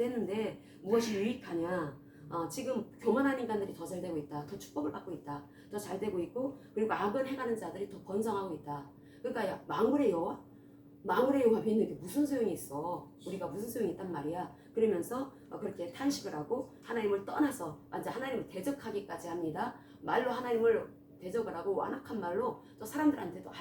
되는데 무엇이 유익하냐? 지금 교만한 인간들이 더 잘 되고 있다. 더 축복을 받고 있다. 더 잘 되고 있고, 그리고 악은 행하는 자들이 더 번성하고 있다. 그러니까 만군의 여호와? 만군의 여호와 믿는 게 무슨 소용이 있어? 우리가 무슨 소용이 있단 말이야. 그러면서 그렇게 탄식을 하고 하나님을 떠나서 완전 하나님을 대적하기까지 합니다. 말로 하나님을 대적을 하고 완악한 말로 또 사람들한테도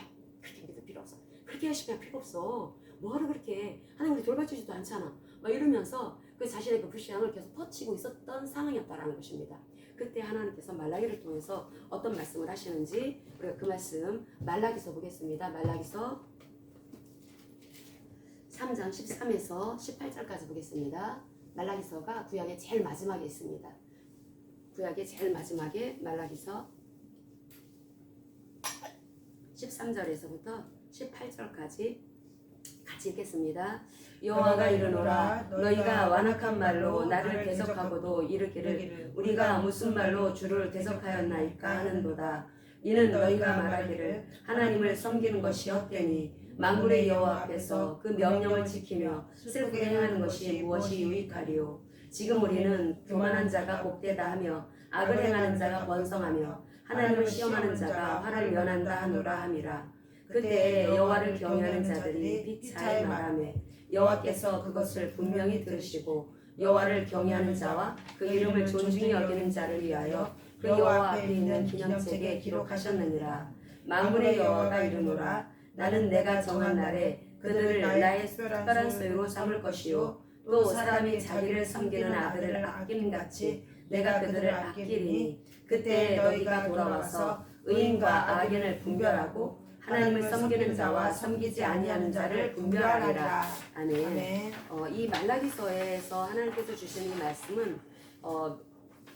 그렇게 믿을 필요 없어. 그렇게 열심히 할 필요 없어. 뭐하러 그렇게 하나님 우리 돌봐주지도 않잖아. 막 이러면서 그 자신의 그 불신앙을 계속 퍼치고 있었던 상황이었다라는 것입니다. 그때 하나님께서 말라기를 통해서 어떤 말씀을 하시는지 우리가 그 말씀 말라기서 보겠습니다. 말라기서 3장 13에서 18절까지 보겠습니다. 말라기서가 구약의 제일 마지막에 있습니다. 구약의 제일 마지막에 말라기서 13절에서부터 18절까지 같이 읽겠습니다. 여호와가 이르노라 너희가 완악한 말로 나를 대적하고도 이르기를 우리가 무슨 말로 주를 대적하였나이까 하는도다. 이는 너희가 말하기를 하나님을 섬기는 것이 헛되니 만군의 여호와 앞에서 그 명령을 지키며 슬프게 행하는 것이 무엇이 유익하리요. 지금 우리는 교만한 자가 복되다 하며 악을 행하는 자가 번성하며 하나님을 시험하는 자가 화를 면한다 하노라 함이라. 그때 여호와를 경외하는 자들이 피차에 말하며 여호와께서 그것을 분명히 들으시고 여호와를 경외하는 자와 그 이름을 존중히 여기는 자를 위하여 그 여호와 앞에 있는 기념책에 기록하셨느니라. 만군의 여호와가 이르노라 나는 내가 정한 날에 그들을 나의 특별한 소유로 삼을 것이요 또 사람이 자기를 섬기는 아들을 아낌같이 내가 그들을 아끼리니 그때 너희가 돌아와서 의인과 악인을 분별하고 하나님을 섬기는 자와 섬기지 아니하는 자를 분별하리라. 아멘. 이 말라기서에서 하나님께서 주시는 이 말씀은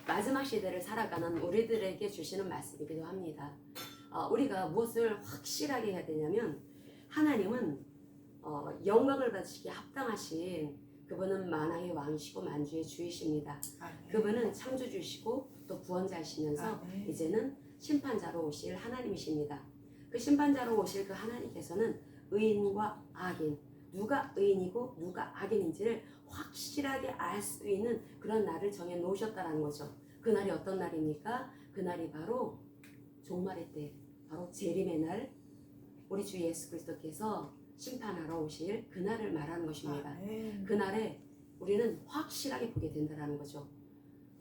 마지막 시대를 살아가는 우리들에게 주시는 말씀이기도 합니다. 우리가 무엇을 확실하게 해야 되냐면 하나님은 영광을 받으시기에 합당하신 그분은 만왕의 왕이시고 만주의 주이십니다. 아멘. 그분은 창조주시고 또 구원자이시면서 아멘. 이제는 심판자로 오실 하나님이십니다. 그 심판자로 오실 그 하나님께서는 의인과 악인, 누가 의인이고 누가 악인인지를 확실하게 알 수 있는 그런 날을 정해 놓으셨다는 거죠. 그날이 어떤 날입니까? 그날이 바로 종말의 때, 바로 재림의 날, 우리 주 예수 그리스도께서 심판하러 오실 그날을 말하는 것입니다. 그날에 우리는 확실하게 보게 된다는 거죠.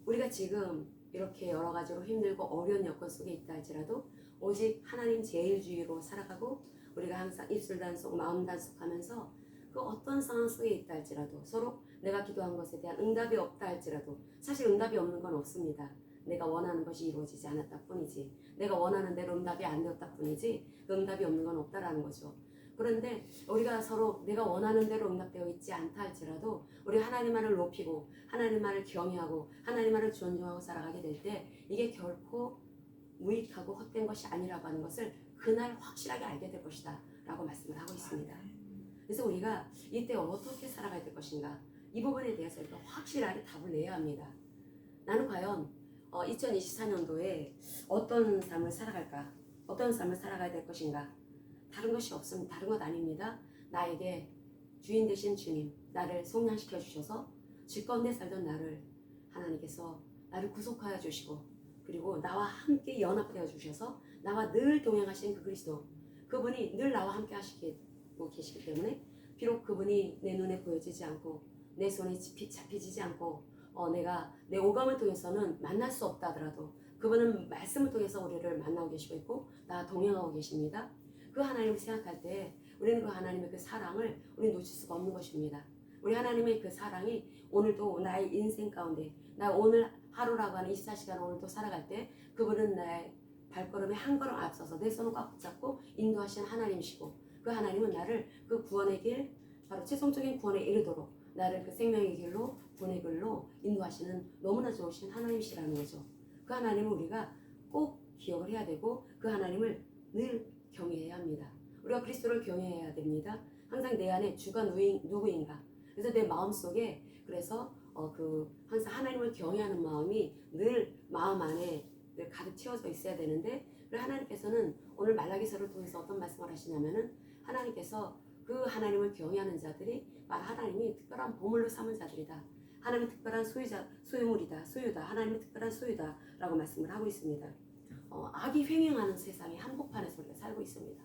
우리가 지금 이렇게 여러 가지로 힘들고 어려운 여건 속에 있다 할지라도 오직 하나님 제일주의로 살아가고 우리가 항상 입술 단속, 마음 단속하면서 그 어떤 상황 속에 있다 할지라도 서로 내가 기도한 것에 대한 응답이 없다 할지라도 사실 응답이 없는 건 없습니다. 내가 원하는 것이 이루어지지 않았다 뿐이지 내가 원하는 대로 응답이 안 되었다 뿐이지 그 응답이 없는 건 없다라는 거죠. 그런데 우리가 서로 내가 원하는 대로 응답되어 있지 않다 할지라도 우리 하나님만을 높이고 하나님만을 경외하고 하나님만을 존중하고 살아가게 될 때 이게 결코 무익하고 헛된 것이 아니라고 하는 것을 그날 확실하게 알게 될 것이다 라고 말씀을 하고 있습니다. 그래서 우리가 이때 어떻게 살아가야 될 것인가 이 부분에 대해서 우리가 확실하게 답을 내야 합니다. 나는 과연 2024년도에 어떤 삶을 살아갈까? 어떤 삶을 살아가야 될 것인가? 다른 것이 없습니다. 다른 것 아닙니다. 나에게 주인 되신 주님, 나를 속량시켜 주셔서 질 가운데 살던 나를 하나님께서 나를 구속하여 주시고 그리고 나와 함께 연합되어 주셔서 나와 늘 동행하신 그 그리스도 그분이 늘 나와 함께 하시고 계시기 때문에 비록 그분이 내 눈에 보여지지 않고 내 손에 잡히지 않고 내가 내 오감을 통해서는 만날 수 없다 하더라도 그분은 말씀을 통해서 우리를 만나고 계시고 있고 나와 동행하고 계십니다. 그 하나님을 생각할 때 우리는 그 하나님의 그 사랑을 우리 놓칠 수가 없는 것입니다. 우리 하나님의 그 사랑이 오늘도 나의 인생 가운데 나 오늘 하루라고 하는 24시간 오늘도 살아갈 때 그분은 나의 발걸음에 한 걸음 앞서서 내 손을 꽉 붙잡고 인도하시는 하나님이시고 그 하나님은 나를 그 구원의 길 바로 최종적인 구원에 이르도록 나를 그 생명의 길로 구원의 길로 인도하시는 너무나 좋으신 하나님이시라는 거죠. 그 하나님을 우리가 꼭 기억을 해야 되고 그 하나님을 늘 경외해야 합니다. 우리가 그리스도를 경외해야 됩니다. 항상 내 안에 주가 누구인가. 그래서 내 마음속에 그래서 항상 하나님을 경외하는 마음이 늘 마음 안에 늘 가득 채워져 있어야 되는데 하나님께서는 오늘 말라기서를 통해서 어떤 말씀을 하시냐면은 하나님께서 그 하나님을 경외하는 자들이 하나님이 특별한 보물로 삼은 자들이다. 하나님의 특별한 소유다. 하나님의 특별한 소유다 라고 말씀을 하고 있습니다. 악이 횡행하는 세상의 한복판에서 우리가 살고 있습니다.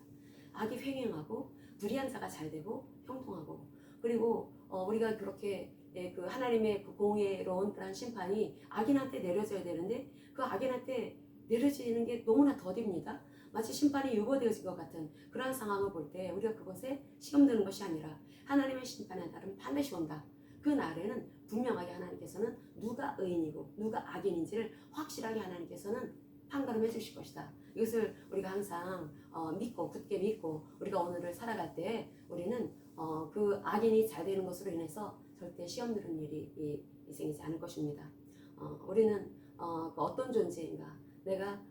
악이 횡행하고 불의한 자가 잘되고 형통하고, 그리고 우리가 그렇게 그 하나님의 그 공의로운 그런 심판이 악인한테 내려져야 되는데 그 악인한테 내려지는 게 너무나 더딥니다. 마치 심판이 유보되어진 것 같은 그러한 상황을 볼 때 우리가 그것에 시험드는 것이 아니라 하나님의 심판의 날은 반드시 온다. 그 날에는 분명하게 하나님께서는 누가 의인이고 누가 악인인지를 확실하게 하나님께서는 판가름해 주실 것이다. 이것을 우리가 항상 믿고 굳게 믿고 우리가 오늘을 살아갈 때 우리는 그 악인이 잘 되는 것으로 인해서 절대 시험 들은 일이 생기지 않을 것입니다. 우리는 그 어떤 존재인가, 내가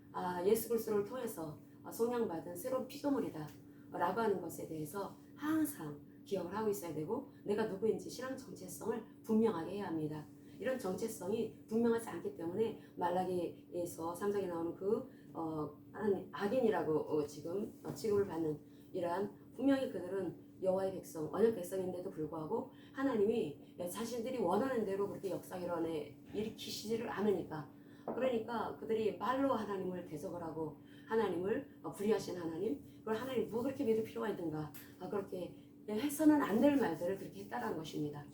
예수 그리스도를 통해서 속량받은 새로운 피조물이다 라고 하는 것에 대해서 항상 기억을 하고 있어야 되고, 내가 누구인지 신앙 정체성을 분명하게 해야 합니다. 이런 정체성이 분명하지 않기 때문에 말라기에서 3장에 나오는 그 악인이라고 지금 취급을 받는 이러한, 분명히 그들은 여호와의 백성, 언약 백성인데도 불구하고 하나님이 자신들이 원하는 대로 그렇게 역사를 일으키시지를 않으니까, 그러니까 그들이 말로 하나님을 대적을 하고 하나님을 불의하신 하나님, 그걸 하나님 뭐 그렇게 믿을 필요가 있는가, 그렇게 해서는 안 될 말들을 그렇게 했다라는 것입니다.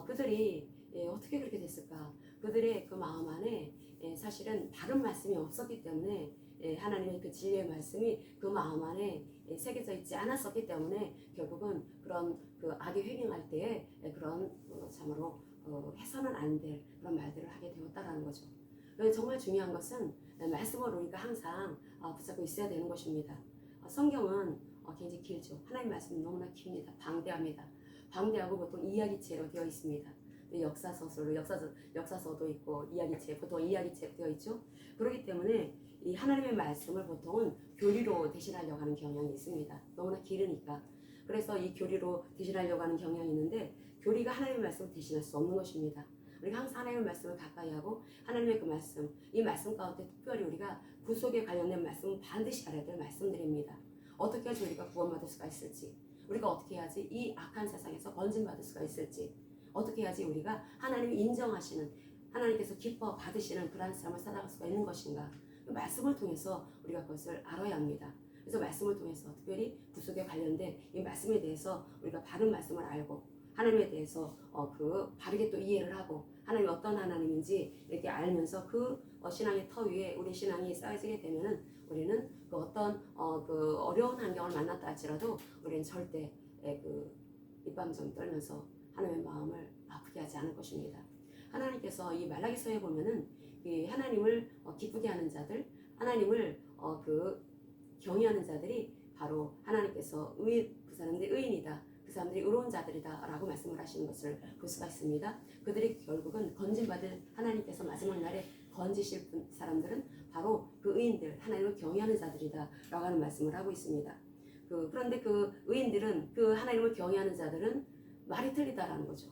그들이 어떻게 그렇게 됐을까? 그들의 그 마음 안에 사실은 다른 말씀이 없었기 때문에, 하나님의 그 진리의 말씀이 그 마음 안에 새겨져 있지 않았었기 때문에 결국은 그런 그 악이 횡행할 때에 그런 참으로 해서는 안 될 그런 말들을 하게 되었다라는 거죠. 정말 중요한 것은 말씀을 우리가 항상 붙잡고 있어야 되는 것입니다. 성경은 굉장히 길죠. 하나님 말씀은 너무나 깁니다. 방대합니다. 방대하고 보통 이야기체로 되어 있습니다. 역사서도 있고 이야기체, 보통 이야기체로 되어 있죠. 그렇기 때문에 이 하나님의 말씀을 보통은 교리로 대신하려고 하는 경향이 있습니다. 너무나 길으니까. 그래서 이 교리로 대신하려고 하는 경향이 있는데, 교리가 하나님의 말씀을 대신할 수 없는 것입니다. 우리가 항상 하나님의 말씀을 가까이 하고 하나님의 그 말씀, 이 말씀 가운데 특별히 우리가 구속에 관련된 말씀은 반드시 알아야 될 말씀들입니다. 어떻게 해야지 우리가 구원받을 수가 있을지, 우리가 어떻게 해야지 이 악한 세상에서 건진받을 수가 있을지, 어떻게 해야지 우리가 하나님이 인정하시는, 하나님께서 기뻐 받으시는 그러한 삶을 살아갈 수가 있는 것인가, 말씀을 통해서 우리가 그것을 알아야 합니다. 그래서 말씀을 통해서 특별히 구속에 관련된 이 말씀에 대해서 우리가 바른 말씀을 알고 하나님에 대해서 바르게 또 이해를 하고 하나님이 어떤 하나님인지 이렇게 알면서 그 신앙의 터 위에 우리 신앙이 쌓여지게 되면은 우리는 그 어떤 그 어려운 환경을 만났다 할지라도 우리는 절대 그 입밤정 떨면서 하나님의 마음을 아프게 하지 않을 것입니다. 하나님께서 이 말라기서에 보면은 이 하나님을 기쁘게 하는 자들, 하나님을 그 경외하는 자들이 바로 하나님께서 그 사람들이 의인이다, 그 사람들이 의로운 자들이다 라고 말씀을 하시는 것을 볼 수가 있습니다. 그들이 결국은 건진받을, 하나님께서 마지막 날에 건지실 사람들은 바로 그 의인들, 하나님을 경외하는 자들이다 라고 하는 말씀을 하고 있습니다. 그런데 그 의인들은, 그 하나님을 경외하는 자들은 말이 틀리다라는 거죠.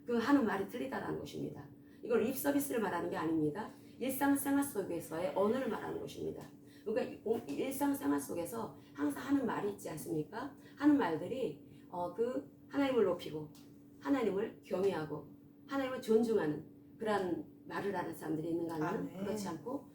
그 하는 말이 틀리다라는 것입니다. 이걸 립 서비스를 말하는 게 아닙니다. 일상생활 속에서의 언어를 말하는 것입니다. 그러니까 일상생활 속에서 항상 하는 말이 있지 않습니까? 하는 말들이 그 하나님을 높이고 하나님을 경외하고 하나님을 존중하는 그런 말을 하는 사람들이 있는가 하면 그렇지 않고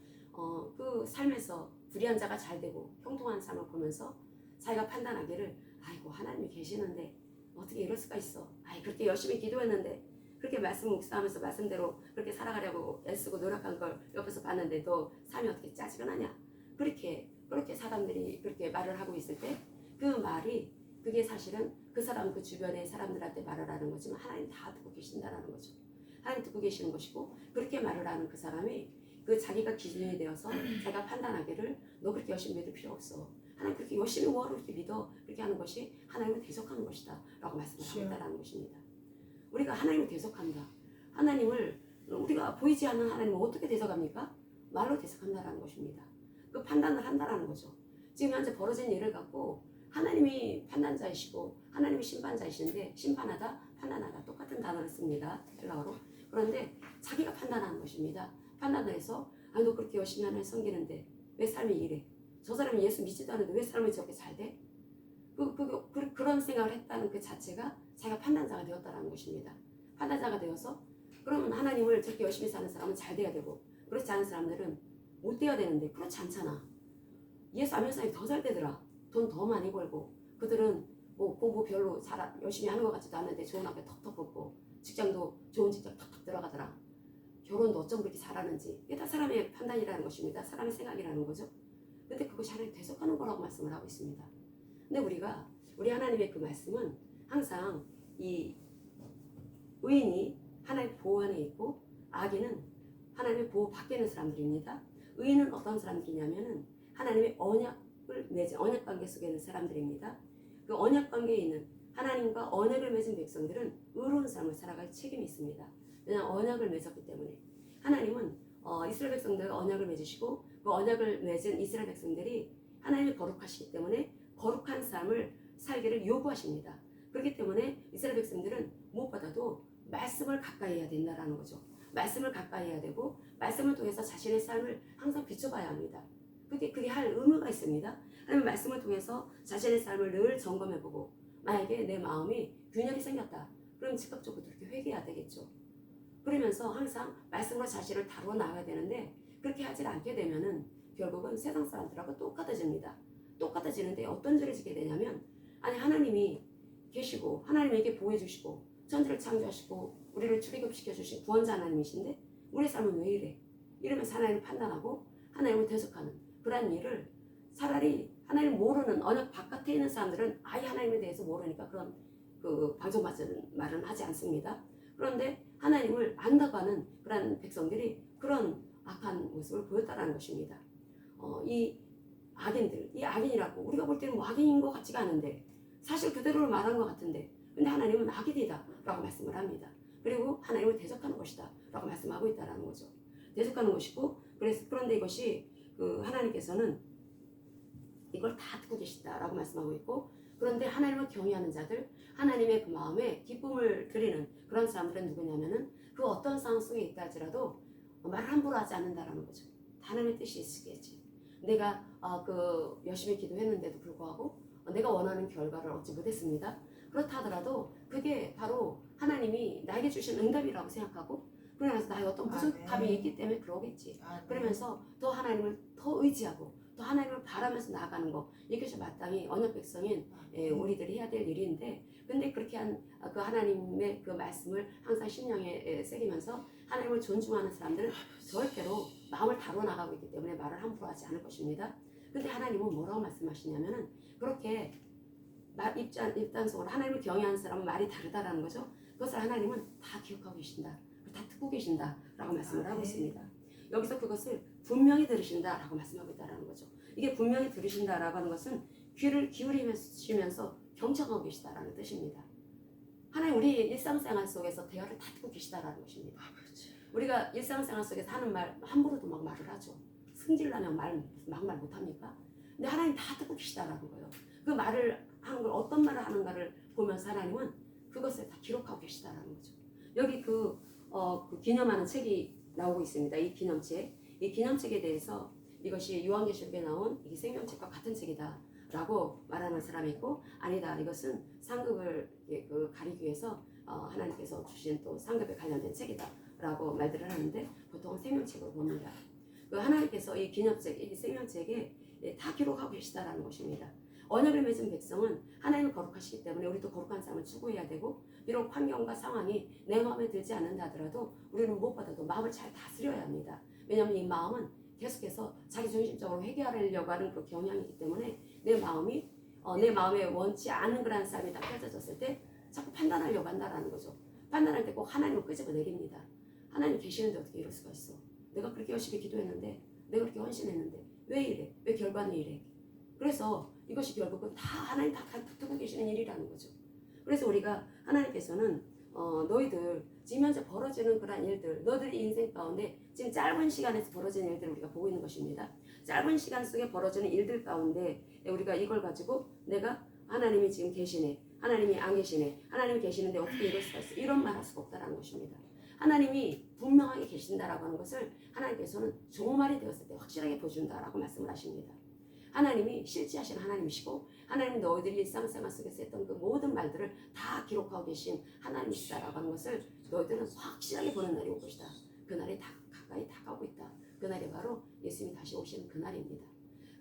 그 삶에서 불의한 자가 잘 되고 형통한 삶을 보면서 자기가 판단하기를, 아이고 하나님이 계시는데 어떻게 이럴 수가 있어, 그렇게 열심히 기도했는데, 그렇게 말씀 묵상하면서 말씀대로 그렇게 살아가려고 애쓰고 노력한 걸 옆에서 봤는데 너 삶이 어떻게 짜증나냐, 그렇게 사람들이 그렇게 말을 하고 있을 때 그 말이, 그게 사실은 그 사람, 그 주변의 사람들한테 말을 하는 거지만 하나님 다 듣고 계신다라는 거죠. 하나님 듣고 계시는 것이고, 그렇게 말을 하는 그 사람이 그 자기가 기준이 되어서 자기가 판단하기를 너 그렇게 열심히 믿을 필요 없어, 하나님 그렇게 열심히 뭐하러 그렇게 믿어, 그렇게 하는 것이 하나님을 대적하는 것이다 라고 말씀을 하고 있다는 것입니다. 우리가 하나님을 대적한다, 하나님을, 우리가 보이지 않는 하나님을 어떻게 대적합니까? 말로 대적한다라는 것입니다. 그 판단을 한다라는 거죠. 지금 현재 벌어진 일을 갖고 하나님이 판단자이시고 하나님이 심판자이신데, 심판하다, 판단하다 똑같은 단어를 씁니다, 헬라어로. 그런데 자기가 판단하는 것입니다. 판단을 해서 너 그렇게 열심히 하나님 섬기는데 왜 삶이 이래, 저 사람이 예수 믿지도 않는데 왜 삶이 저렇게 잘 돼? 그런 생각을 했다는 그 자체가 자기가 판단자가 되었다는 것입니다. 판단자가 되어서 그러면 하나님을 저렇게 열심히 사는 사람은 잘 돼야 되고 그렇지 않은 사람들은 못 돼야 되는데 그렇지 않잖아. 예수 안 믿는 사람이 더 잘 되더라. 돈 더 많이 벌고 그들은 뭐 공부 별로 열심히 하는 것 같지도 않은데 좋은 학교 턱턱 붙고 직장도 좋은 직장 턱턱 들어가더라. 결혼도 어쩜 그렇게 잘하는지. 이게 다 사람의 판단이라는 것입니다. 사람의 생각이라는 거죠. 근데 그것이 하나님 대속하는 거라고 말씀을 하고 있습니다. 근데 우리 하나님의 그 말씀은 항상 이 의인이 하나님의 보호 안에 있고 악인은 하나님의 보호 밖에 있는 사람들입니다. 의인은 어떤 사람들이냐면은 하나님의 언약을 맺은 언약 관계 속에 있는 사람들입니다. 그 언약 관계에 있는 하나님과 언약을 맺은 백성들은 의로운 삶을 살아갈 책임이 있습니다. 왜냐하면 언약을 맺었기 때문에 하나님은 이스라엘 백성들과 언약을 맺으시고 그 언약을 맺은 이스라엘 백성들이 하나님이 거룩하시기 때문에 거룩한 삶을 살기를 요구하십니다. 그렇기 때문에 이스라엘 백성들은 무엇보다도 말씀을 가까이 해야 된다는 거죠. 말씀을 가까이 해야 되고 말씀을 통해서 자신의 삶을 항상 비춰봐야 합니다. 그게 할 의무가 있습니다. 하나님 말씀을 통해서 자신의 삶을 늘 점검해보고 만약에 내 마음이 균열이 생겼다. 그럼 즉각적으로 그렇게 회개해야 되겠죠. 그러면서 항상 말씀으로 자신을 다루어 나가야 되는데 그렇게 하지 않게 되면은 결국은 세상 사람들하고 똑같아집니다. 똑같아지는데 어떤 죄를 지게 되냐면 아니 하나님이 계시고 하나님에게 보호해 주시고 천지를 창조하시고 우리를 출애굽시켜 주신 구원자 하나님이신데 우리 삶은 왜 이래? 이러면서 하나님을 판단하고 하나님을 대적하는 그런 일을 차라리 하나님 모르는 언약 바깥에 있는 사람들은 아예 하나님에 대해서 모르니까 그런 그 방종맞은 말은 하지 않습니다. 그런데 하나님을 안다고 하는 그런 백성들이 그런 악한 모습을 보였다는 것입니다. 이 악인들, 이 악인이라고 우리가 볼 때는 뭐 악인인 것 같지가 않은데 사실 그대로 말한 것 같은데 근데 하나님은 악인이다 라고 말씀을 합니다. 그리고 하나님을 대적하는 것이다 라고 말씀하고 있다는 거죠. 대적하는 것이고 그런데 이것이 그 하나님께서는 이걸 다 듣고 계시다라고 말씀하고 있고 그런데 하나님을 경외하는 자들 하나님의 그 마음에 기쁨을 드리는 그런 사람들은 누구냐면은 그 어떤 상황 속에 있다 할지라도 말을 함부로 하지 않는다라는 거죠. 하나님의 뜻이 있겠지. 내가 그 열심히 기도했는데도 불구하고 내가 원하는 결과를 얻지 못했습니다. 그렇다 하더라도 그게 바로 하나님이 나에게 주신 응답이라고 생각하고 그러면서 나의 어떤 부족함이 있기 때문에 그러겠지. 그러면서 더 하나님을 더 의지하고 또 하나님을 바라면서 나아가는 거 이것이 마땅히 언약 백성인 우리들이 해야 될 일인데 근데 그렇게 한 그 하나님의 그 말씀을 항상 심령에 새기면서 하나님을 존중하는 사람들은 절대로 마음을 다뤄 나가고 있기 때문에 말을 함부로 하지 않을 것입니다. 근데 하나님은 뭐라고 말씀하시냐면은 그렇게 입단속으로 하나님을 경외하는 사람은 말이 다르다라는 거죠. 그것을 하나님은 다 기억하고 계신다. 다 듣고 계신다 라고 말씀을 하고 있습니다. 여기서 그것을 분명히 들으신다라고 말씀하고 있다는 거죠. 이게 분명히 들으신다라고 하는 것은 귀를 기울이시면서 경청하고 계시다라는 뜻입니다. 하나님 우리 일상생활 속에서 대화를 다 듣고 계시다라는 것입니다. 우리가 일상생활 속에서 하는 말 함부로도 막 말을 하죠. 승질나면 막말 못합니까? 근데 하나님 다 듣고 계시다라는 거예요. 그 말을 하는 걸 어떤 말을 하는가를 보면서 하나님은 그것을 다 기록하고 계시다라는 거죠. 여기 그 기념하는 책이 나오고 있습니다. 이 기념책에 대해서 이것이 요한계시록에 나온 이 생명책과 같은 책이다 라고 말하는 사람이 있고 아니다 이것은 상급을 가리기 위해서 하나님께서 주신 또 상급에 관련된 책이다 라고 말들을 하는데 보통은 생명책으로 봅니다. 그 하나님께서 이 기념책, 이 생명책에 다 기록하고 계시다라는 것입니다. 언약을 맺은 백성은 하나님을 거룩하시기 때문에 우리도 거룩한 삶을 추구해야 되고 비록 환경과 상황이 내 마음에 들지 않는다 하더라도 우리는 무엇보다도 마음을 잘 다스려야 합니다. 왜냐하면 이 마음은 계속해서 자기중심적으로 해결하려고 하는 그 경향이기 때문에 내 마음에 원치 않은 그런 삶이 딱 펼쳐졌을 때 자꾸 판단하려고 한다라는 거죠. 판단할 때 꼭 하나님을 끄집어내립니다. 하나님 계시는데 어떻게 이럴 수가 있어. 내가 그렇게 열심히 기도했는데 내가 그렇게 헌신했는데 왜 이래? 왜 결과는 이래? 그래서 이것이 결국은 다 하나님 다 듣고 계시는 일이라는 거죠. 그래서 우리가 하나님께서는 너희들 지금 현재 벌어지는 그런 일들 너희들의 인생 가운데 지금 짧은 시간에서 벌어지는 일들을 우리가 보고 있는 것입니다. 짧은 시간 속에 벌어지는 일들 가운데 우리가 이걸 가지고 내가 하나님이 지금 계시네 하나님이 안 계시네 하나님이 계시는데 어떻게 이럴 수가 있어 이런 말 할 수가 없다는 것입니다. 하나님이 분명하게 계신다라고 하는 것을 하나님께서는 종말이 되었을 때 확실하게 보여준다라고 말씀을 하십니다. 하나님이 실제하신 하나님이시고 하나님 너희들이 일상생활 속에서 했던 그 모든 말들을 다 기록하고 계신 하나님이시다라고 하는 것을 너희들은 확실하게 보는 날이 올 것이다. 그 날이 가까이 다가오고 있다. 그 날이 바로 예수님이 다시 오시는 그 날입니다.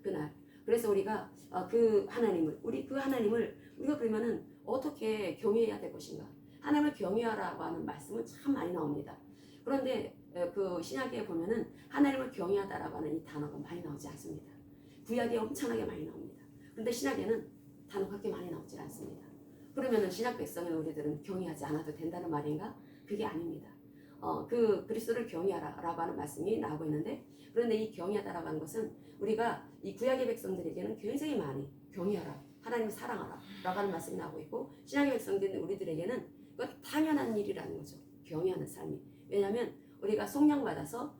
그날. 그래서 우리가 그 하나님을 우리가 그러면은 어떻게 경외해야 될 것인가? 하나님을 경외하라고 하는 말씀은 참 많이 나옵니다. 그런데 그 신약에 보면은 하나님을 경외하다라고 하는 이 단어가 많이 나오지 않습니다. 구약에 엄청나게 많이 나옵니다. 그런데 신약에는 단어가 그렇게 많이 나오지 않습니다. 그러면은 신약 백성의 우리들은 경외하지 않아도 된다는 말인가? 그게 아닙니다. 그 그리스도를 경외하라라고 하는 말씀이 나오고 있는데, 그런데 이 경외하다라고 하는 것은 우리가 이 구약의 백성들에게는 굉장히 많이 경외하라, 하나님을 사랑하라 라고 하는 말씀이 나오고 있고, 신약의 백성들인 우리들에게는 그건 당연한 일이라는 거죠. 경외하는 삶이. 왜냐하면 우리가 속량받아서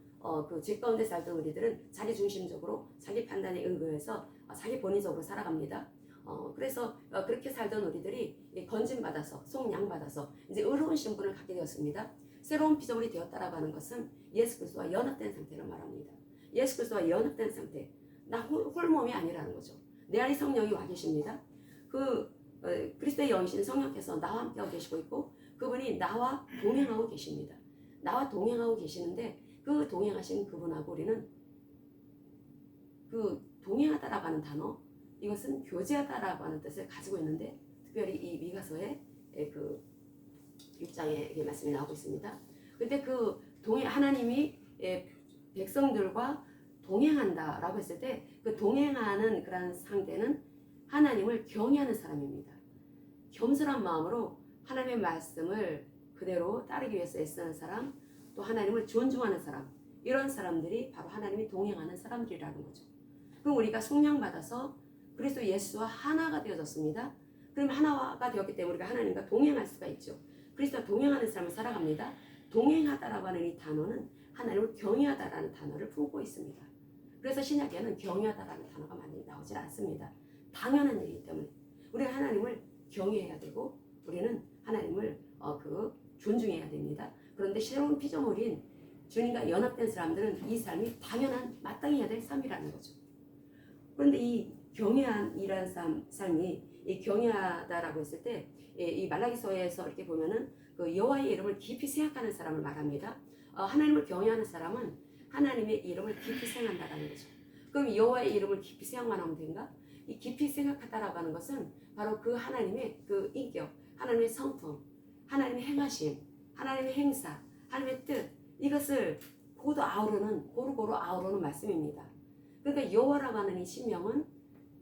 그 죄 가운데 살던 우리들은 자기 중심적으로 자기 판단에 의거해서 자기 본인적으로 살아갑니다. 그래서 그렇게 살던 우리들이 건진받아서 속량받아서 이제 의로운 신분을 갖게 되었습니다. 새로운 피조물이 되었다라고 하는 것은 예수 그리스도와 연합된 상태를 말합니다. 예수 그리스도와 연합된 상태. 나 홀몸이 아니라는 거죠. 내 안에 성령이 와 계십니다. 그리스도의 영이신 성령께서 나와 함께하고 계시고 있고, 그분이 나와 동행하고 계십니다. 나와 동행하고 계시는데, 그 동행하신 그분하고 우리는 그 동행하다라고 하는 단어, 이것은 교제하다라고 하는 뜻을 가지고 있는데, 특별히 이 미가서의 그 6장에 말씀이 나오고 있습니다. 근데 하나님이 백성들과 동행한다라고 했을 때, 그 동행하는 그런 상대는 하나님을 경외하는 사람입니다. 겸손한 마음으로 하나님의 말씀을 그대로 따르기 위해서 애쓰는 사람, 또 하나님을 존중하는 사람, 이런 사람들이 바로 하나님이 동행하는 사람들이라는 거죠. 그럼 우리가 속량받아서 그리스도 예수와 하나가 되어졌습니다. 그럼 하나가 되었기 때문에 우리가 하나님과 동행할 수가 있죠. 그리스도와 동행하는 삶을 살아갑니다. 동행하다라고 하는 이 단어는 하나님을 경외하다라는 단어를 품고 있습니다. 그래서 신약에는 경외하다라는 단어가 많이 나오질 않습니다. 당연한 일이기 때문에 우리가 하나님을 경외해야 되고, 우리는 하나님을 존중해야 됩니다. 그런데 새로운 피조물인 주님과 연합된 사람들은 이 삶이 당연한, 마땅히 해야 될 삶이라는 거죠. 그런데 이 경외한이라는 삶이, 이 경외하다라고 했을 때, 이 말라기서에서 이렇게 보면은 그 여호와의 이름을 깊이 생각하는 사람을 말합니다. 하나님을 경외하는 사람은 하나님의 이름을 깊이 생각한다라는 거죠. 그럼 여호와의 이름을 깊이 생각만 하면 된가? 이 깊이 생각하다라고 하는 것은 바로 그 하나님의 그 인격, 하나님의 성품, 하나님의 행하심, 하나님의 행사, 하나님의 뜻, 이것을 고루 아우르는 말씀입니다. 그러니까 여호와라고 하는 이 신명은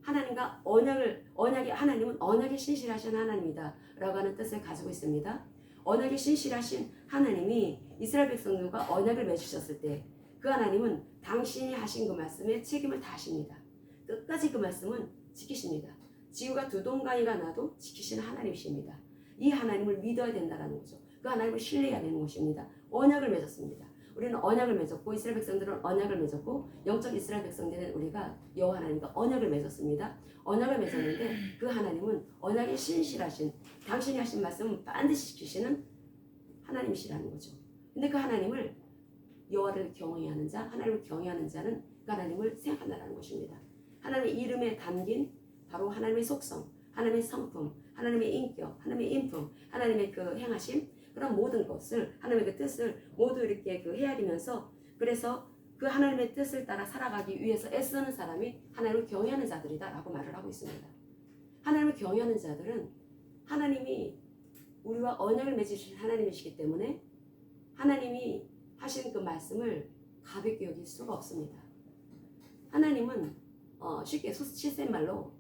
하나님과 하나님은 언약에 신실하신 하나님이다 라고 하는 뜻을 가지고 있습니다. 언약에 신실하신 하나님이 이스라엘 백성들과 언약을 맺으셨을 때, 그 하나님은 당신이 하신 그 말씀에 책임을 다하십니다. 끝까지 그 말씀은 지키십니다. 지구가 두 동강이가 나도 지키시는 하나님이십니다. 이 하나님을 믿어야 된다는 거죠. 그 하나님을 신뢰해야 되는 것입니다. 언약을 맺었습니다. 우리는 언약을 맺었고, 이스라엘 백성들은 언약을 맺었고, 영적 이스라엘 백성들은 우리가 여호와 하나님과 언약을 맺었습니다. 언약을 맺었는데 그 하나님은 언약에 신실하신, 당신이 하신 말씀은 반드시 지키시는 하나님이시라는 거죠. 근데 그 하나님을, 여호와를 경외하는 자, 하나님을 경외하는 자는 그 하나님을 생각한다는 것입니다. 하나님의 이름에 담긴 바로 하나님의 속성, 하나님의 성품, 하나님의 인격, 하나님의 인품, 하나님의 그 행하심, 그런 모든 것을, 하나님의 그 뜻을 모두 이렇게 헤아리면서, 그래서 그 하나님의 뜻을 따라 살아가기 위해서 애쓰는 사람이 하나님을 경외하는 자들이다 라고 말을 하고 있습니다. 하나님을 경외하는 자들은 하나님이 우리와 언약을 맺으신 하나님이시기 때문에 하나님이 하신 그 말씀을 가볍게 여길 수가 없습니다. 하나님은 쉽게 실센 말로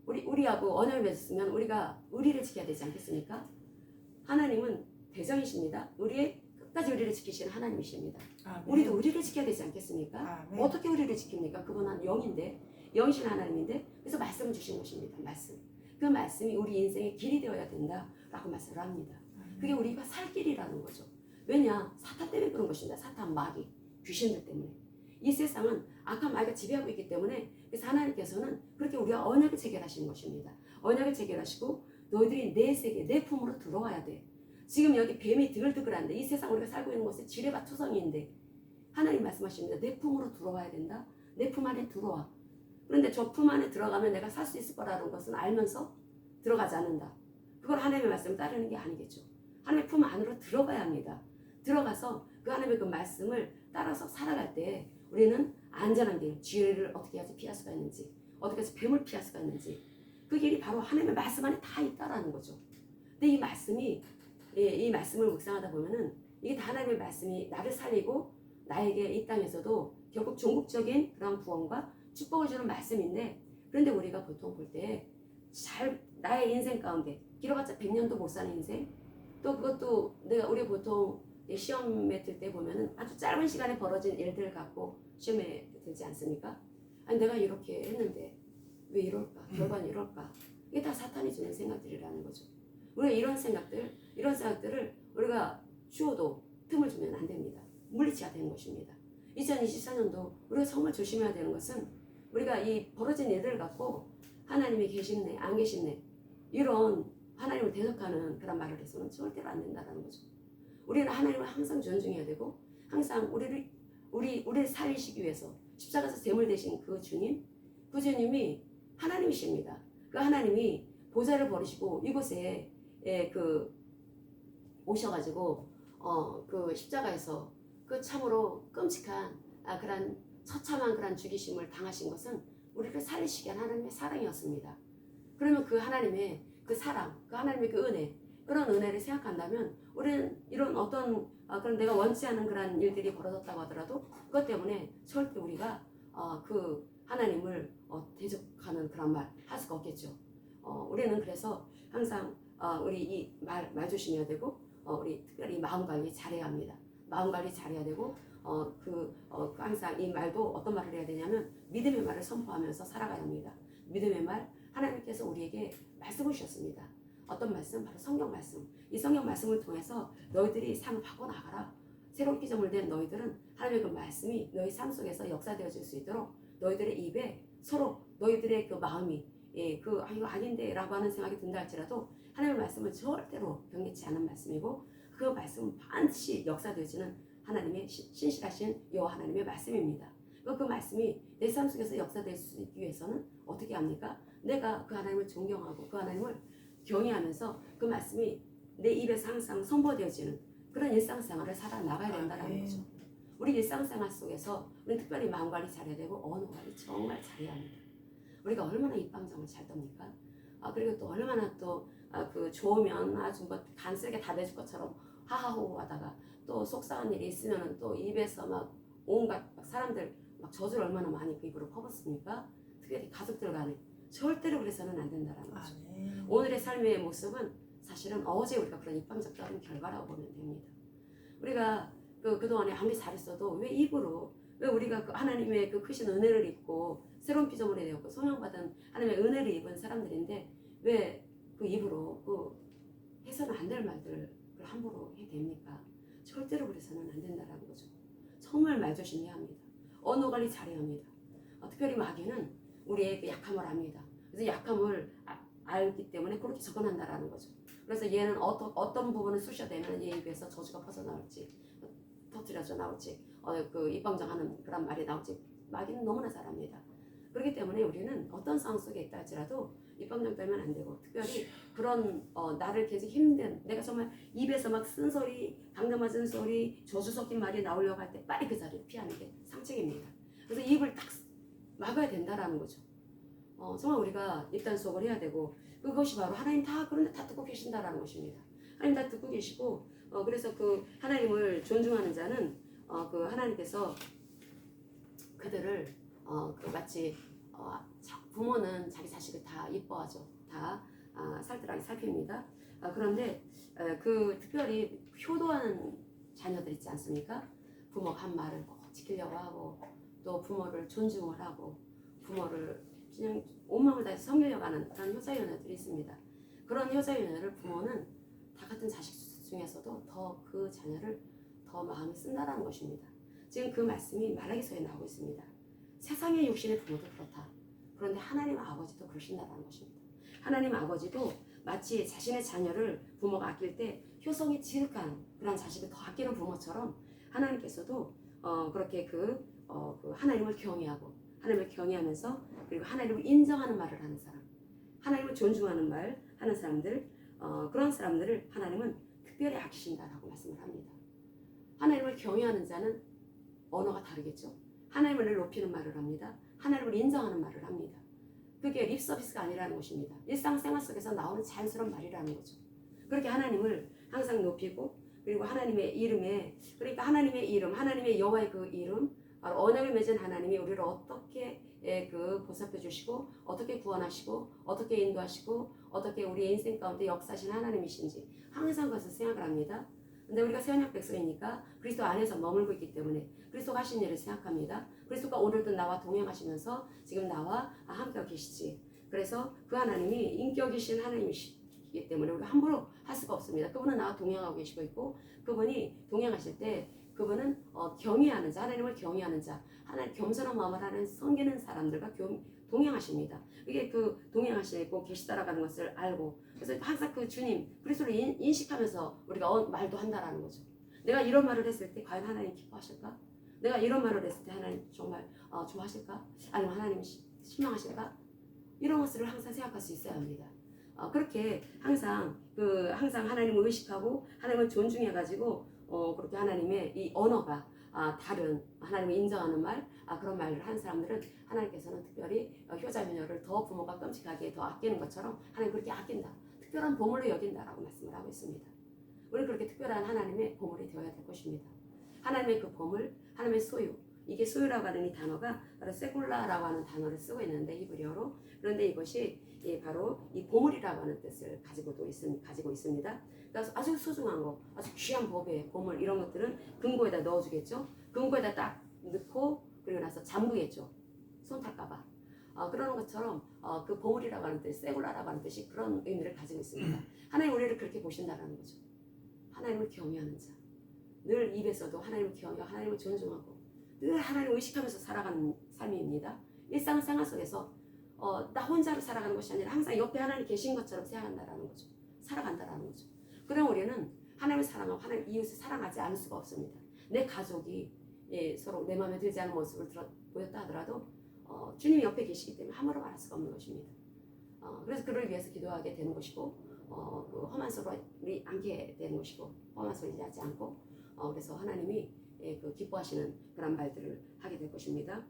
우리하고 언약을 맺었으면 우리가 의리를 지켜야 되지 않겠습니까? 하나님은 대장이십니다. 끝까지 우리를 지키시는 하나님이십니다. 아멘. 우리도 의리를 지켜야 되지 않겠습니까? 아멘. 어떻게 의리를 지킵니까? 그분은 영인데, 영이신 하나님인데, 그래서 말씀을 주신 것입니다. 말씀. 그 말씀이 우리 인생의 길이 되어야 된다라고 말씀을 합니다. 그게 우리가 살 길이라는 거죠. 왜냐? 사탄 때문에 그런 것입니다. 사탄, 마귀, 귀신들 때문에. 이 세상은 악한 마귀가 지배하고 있기 때문에, 그래서 하나님께서는 그렇게 우리가 언약을 체결하시는 것입니다. 언약을 체결하시고 너희들이 내 세계, 내 품으로 들어와야 돼. 지금 여기 뱀이 드글드글한데, 이 세상 우리가 살고 있는 곳에 지뢰밭 투성이인데 하나님 말씀하십니다. 내 품으로 들어와야 된다. 내 품 안에 들어와. 그런데 저 품 안에 들어가면 내가 살 수 있을 거라는 것은 알면서 들어가지 않는다. 그걸 하나님의 말씀을 따르는 게 아니겠죠. 하나님의 품 안으로 들어가야 합니다. 들어가서 그 하나님의 그 말씀을 따라서 살아갈 때 우리는 안전한 길, 쥐를 어떻게 해야지 피할 수가 있는지, 어떻게 해서 뱀을 피할 수가 있는지, 그 길이 바로 하나님의 말씀 안에 다 있다라는 거죠. 근데 이 말씀이, 이 말씀을 묵상하다 보면은 이게 다 하나님의 말씀이 나를 살리고 나에게 이 땅에서도 결국 종국적인 그런 구원과 축복을 주는 말씀인데, 그런데 우리가 보통 볼 때 나의 인생 가운데 길어봤자 100년도 못 사는 인생, 또 그것도 우리 보통 시험에 들 때 보면은 아주 짧은 시간에 벌어진 일들을 갖고 시험에 들지 않습니까? 아니 내가 이렇게 했는데 왜 이럴까? 결과는 이럴까? 이게 다 사탄이 주는 생각들이라는 거죠. 우리가 이런 생각들을 우리가 주어도 틈을 주면 안 됩니다. 물리치야 되는 것입니다. 2024년도 우리가 정말 조심해야 되는 것은 우리가 이 벌어진 일들을 갖고 하나님이 계시네 안 계시네 이런 하나님을 대적하는 그런 말을 해서는 절대로 안 된다는 거죠. 우리는 하나님을 항상 존중해야 되고 항상 우리를 살리시기 위해서 십자가에서 제물 되신 그 주님이 하나님이십니다. 그 하나님이 보좌를 버리시고 이곳에 오셔가지고 그 십자가에서 그 참으로 끔찍한 그런 처참한 그런 죽이심을 당하신 것은 우리를 살리시기 위한 하나님의 사랑이었습니다. 그러면 그 하나님의 그 사랑, 그 하나님의 그 은혜, 그런 은혜를 생각한다면 우리는 이런 어떤 그런 내가 원치 않은 그런 일들이 벌어졌다고 하더라도 그것 때문에 절대 우리가 그 하나님을 대적하는 그런 말 할 수가 없겠죠. 우리는 그래서 항상 우리 이 말 조심해야 되고 우리 특별히 마음 관리 잘해야 합니다. 마음 관리 잘해야 되고 항상 이 말도 어떤 말을 해야 되냐면 믿음의 말을 선포하면서 살아가야 합니다. 믿음의 말, 하나님께서 우리에게 말씀을 주셨습니다. 어떤 말씀? 바로 성경 말씀. 이 성경 말씀을 통해서 너희들이 삶을 바꿔나가라. 새로운 피조물 된 너희들은 하나님의 그 말씀이 너희 삶 속에서 역사되어질 수 있도록 너희들의 입에 서로 너희들의 그 마음이 이거 아닌데 라고 하는 생각이 든다 할지라도 하나님의 말씀은 절대로 변개치 않은 말씀이고 그 말씀은 반드시 역사되어지는 하나님의 신실하신 여호와 하나님의 말씀입니다. 그 말씀이 내 삶 속에서 역사될 수 있기 위해서는 어떻게 합니까? 내가 그 하나님을 존경하고 그 하나님을 경외하면서 그 말씀이 내 입에서 항상 선포되어지는 그런 일상생활을 살아나가야 된다는 거죠. 우리 일상생활 속에서 우리는 특별히 마음 관리 잘해야 되고 언어 관리 정말 잘해야 합니다. 우리가 얼마나 입방정을 잘 떱니까? 그리고 또 얼마나 그 좋으면 아주 뭐 간쓸게 다 내줄 것처럼 하하호호 하다가 또 속상한 일이 있으면 또 입에서 막 온갖 사람들 막 저주를 얼마나 많이 그 입으로 퍼붓습니까? 특별히 가족들 간에 절대로 그래서는 안 된다는 거죠. 오늘의 삶의 모습은 사실은 어제 우리가 그런 입방적 떠든 결과라고 보면 됩니다. 우리가 그동안에 아무리 잘했어도 왜 우리가 그 하나님의 그 크신 은혜를 입고 새로운 피조물이 되었고 소명받은 하나님의 은혜를 입은 사람들인데 왜 그 입으로 해서는 안 될 말들을 함부로 해댑니까? 절대로 그래서는 안 된다는 거죠. 정말 말 조심해야 합니다. 언어 관리 잘해야 합니다. 특별히 마귀는 우리의 그 약함을 압니다. 그래서 약함을 알기 때문에 그렇게 접근한다라는 거죠. 그래서 얘는 어떤 부분을 쑤셔대면 얘 입에서 저주가 퍼져나올지 터뜨려져 나올지 그 입방정하는 그런 말이 나올지 마귀는 너무나 잘 압니다. 그렇기 때문에 우리는 어떤 상황 속에 있다 할지라도 입방정 떨면 안 되고 특별히 그런 나를 계속 힘든 내가 정말 입에서 막 쓴소리 방금 맞은 소리 저주 섞인 말이 나오려고 할 때 빨리 그 자리를 피하는 게 상책입니다. 그래서 입을 딱 막아야 된다라는 거죠. 정말 우리가 입단 수업을 해야 되고 그것이 바로 하나님 그런데 다 듣고 계신다라는 것입니다. 하나님 다 듣고 계시고 그래서 그 하나님을 존중하는 자는 그 하나님께서 그들을 마치 부모는 자기 자식을 다 이뻐하죠. 다 살뜰하게 살핍니다. 그런데 특별히 효도하는 자녀들 있지 않습니까? 부모가 한 말을 꼭 지키려고 하고 또 부모를 존중을 하고 부모를 그냥 온 마음을 다해서 섬기려고 하는 그런 효자유녀들이 있습니다. 그런 효자유녀를 부모는 다 같은 자식 중에서도 더 그 자녀를 더 마음에 쓴다라는 것입니다. 지금 그 말씀이 말라기서에 나오고 있습니다. 세상의 육신의 부모도 그렇다. 그런데 하나님 아버지도 그러신다는 것입니다. 하나님 아버지도 마치 자신의 자녀를 부모가 아낄 때 효성이 지극한 그런 자식을 더 아끼는 부모처럼 하나님께서도 그렇게 하나님을 경외하면서 그리고 하나님을 인정하는 말을 하는 사람, 하나님을 존중하는 말 하는 사람들, 그런 사람들을 하나님은 특별히 아끼신다라고 말씀을 합니다. 하나님을 경외하는 자는 언어가 다르겠죠. 하나님을 높이는 말을 합니다. 하나님을 인정하는 말을 합니다. 그게 립 서비스가 아니라는 것입니다. 일상생활 속에서 나오는 자연스러운 말이라는 거죠. 그렇게 하나님을 항상 높이고 그리고 하나님의 이름에 그러니까 하나님의 이름, 하나님의 여호와의 그 이름 바로 언약을 맺은 하나님이 우리를 어떻게 보살펴 주시고 어떻게 구원하시고 어떻게 인도하시고 어떻게 우리의 인생 가운데 역사하신 하나님이신지 항상 그것을 생각을 합니다. 근데 우리가 새 언약 백성이니까 그리스도 안에서 머물고 있기 때문에 그리스도가 하신 일을 생각합니다. 그리스도가 오늘도 나와 동행하시면서 지금 나와 함께 계시지. 그래서 그 하나님이 인격이신 하나님이시기 때문에 우리가 함부로 할 수가 없습니다. 그분은 나와 동행하고 계시고 있고 그분이 동행하실 때 그분은 경외하는 자, 하나님을 경외하는 자, 하나님 겸손한 마음을 하는 섬기는 사람들과 동행하십니다. 이게 그 동행하시고 계시다라는 것을 알고 그래서 항상 그 주님 그리스도를 인식하면서 우리가 말도 한다라는 거죠. 내가 이런 말을 했을 때 과연 하나님 기뻐하실까? 내가 이런 말을 했을 때 하나님 정말 좋아하실까? 아니면 하나님 실망하실까? 이런 것을 항상 생각할 수 있어야 합니다. 그렇게 항상 하나님을 의식하고 하나님을 존중해가지고 그렇게 하나님의 이 언어가 다른 하나님을 인정하는 말 그런 말을 하는 사람들은 하나님께서는 특별히 효자효녀를 더 부모가 끔찍하게 더 아끼는 것처럼 하나님 그렇게 아낀다. 특별한 보물로 여긴다라고 말씀을 하고 있습니다. 우리 그렇게 특별한 하나님의 보물이 되어야 될 것입니다. 하나님의 그 보물, 하나님의 소유. 이게 소유라고 하는 이 단어가 바로 세굴라라고 하는 단어를 쓰고 있는데 히브리어로. 그런데 이것이 바로 이 보물이라고 하는 뜻을 가지고 있습니다. 그래서 아주 소중한 거, 아주 귀한 법의 보물 이런 것들은 금고에다 넣어주겠죠. 금고에다 딱 넣고 그리고 나서 잠그겠죠. 손 탈까봐. 그러는 것처럼 그 보물이라고 하는 뜻, 세굴라라고 하는 뜻이 그런 의미를 가지고 있습니다. 하나님 우리를 그렇게 보신다는 거죠. 하나님을 경외하는 자. 늘 입에서도 하나님을 경외하고 하나님을 존중하고 늘 하나님을 의식하면서 살아가는 삶입니다. 일상생활 속에서 나 혼자로 살아가는 것이 아니라 항상 옆에 하나님 계신 것처럼 생각한다라는 거죠. 살아간다라는 거죠. 그럼 우리는 하나님을 사랑하고 하나님 이웃을 사랑하지 않을 수가 없습니다. 내 가족이 서로 내 마음에 들지 않은 모습을 보였다 하더라도 주님이 옆에 계시기 때문에 함부로 말할 수가 없는 것입니다. 그래서 그를 위해서 기도하게 되는 것이고 그 험한 소리 않게 되는 것이고 험한 소리 하지 않고 그래서 하나님이 그 기뻐하시는 그런 말들을 하게 될 것입니다.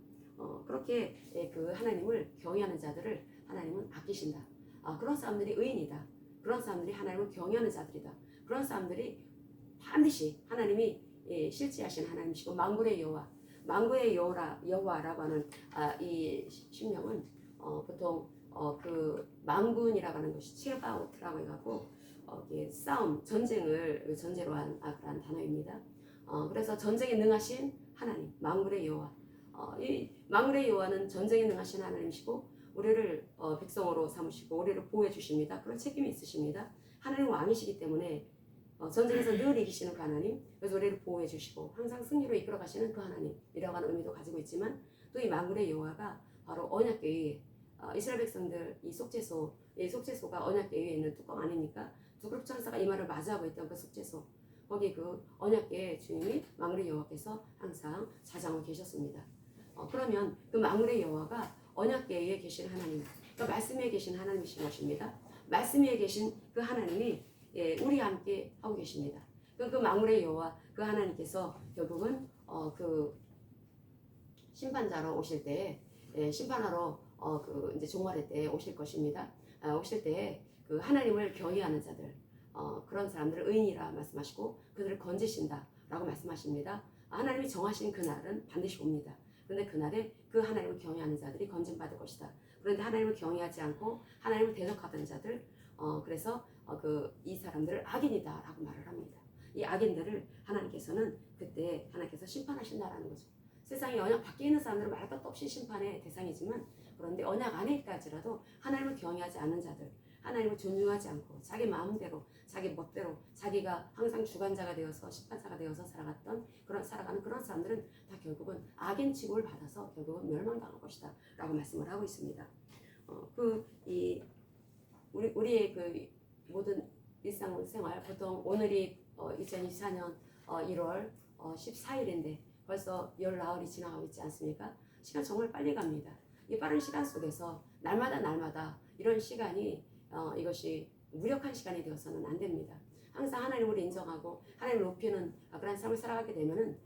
그렇게 그 하나님을 경외하는 자들을 하나님은 아끼신다. 그런 사람들이 의인이다. 그런 사람들이 하나님을 경외하는 자들이다. 그런 사람들이 반드시 하나님이 실제하신 하나님이시고 만군의 여호와, 만군의 여호와라고 하는 이 신명은 보통 그 만군이라고 하는 것이 칠바오트라고 해갖고 싸움, 전쟁을 전제로 한 그런 단어입니다. 그래서 전쟁에 능하신 하나님, 만군의 여호와. 이 만군의 여호와는 전쟁에 능하신 하나님이시고 우리를 백성으로 삼으시고 우리를 보호해 주십니다. 그런 책임이 있으십니다. 하나님 왕이시기 때문에 전쟁에서 늘 이기시는 그 하나님, 그래서 우리를 보호해 주시고 항상 승리로 이끌어 가시는 그 하나님이라고 하는 의미도 가지고 있지만 또 이 만군의 여호와가 바로 언약궤에 이스라엘 백성들 이 속죄소가 언약궤에 있는 뚜껑 아닙니까? 두 그룹 천사가 이 말을 맞이하고 있던 그 속죄소, 거기 그 언약궤 주님이 만군의 여호와께서 항상 자장하고 계셨습니다. 그러면 그 만군의 여호와가 언약궤에 계신 하나님, 그 말씀에 계신 하나님이신 것입니다. 말씀 위에 계신 그 하나님이 우리와 함께 하고 계십니다. 그 만군의 여호와 그 하나님께서 결국은 그 심판자로 오실 때 심판하러 그 이제 종말의 때 오실 것입니다. 오실 때 그 하나님을 경외하는 자들 그런 사람들을 의인이라 말씀하시고 그들을 건지신다라고 말씀하십니다. 하나님이 정하신 그날은 반드시 옵니다. 그런데 그날에 그 하나님을 경외하는 자들이 건진받을 것이다. 그런데 하나님을 경외하지 않고 하나님을 대적하던 자들 그래서 이 사람들을 악인이다라고 말을 합니다. 이 악인들을 하나님께서는 그때 하나님께서 심판하신다라는 거죠. 세상에 언약 밖에 있는 사람들은 말 것도 없이 심판의 대상이지만 그런데 언약 안에 있다지라도 하나님을 경외하지 않는 자들, 하나님을 존중하지 않고 자기 마음대로, 자기 멋대로 자기가 항상 주관자가 되어서 심판자가 되어서 살아가는 그런 사람들은 다 결국은 악인 취급을 받아서 결국은 멸망당할 것이다 라고 말씀을 하고 있습니다. 우리의 그 모든 일상생활 보통 오늘이 2024년 1월 14일인데 벌써 열 나흘이 지나가고 있지 않습니까? 시간 정말 빨리 갑니다. 이 빠른 시간 속에서 날마다 이런 시간이 이것이 무력한 시간이 되어서는 안 됩니다. 항상 하나님을 인정하고 하나님을 높이는 그런 삶을 살아가게 되면은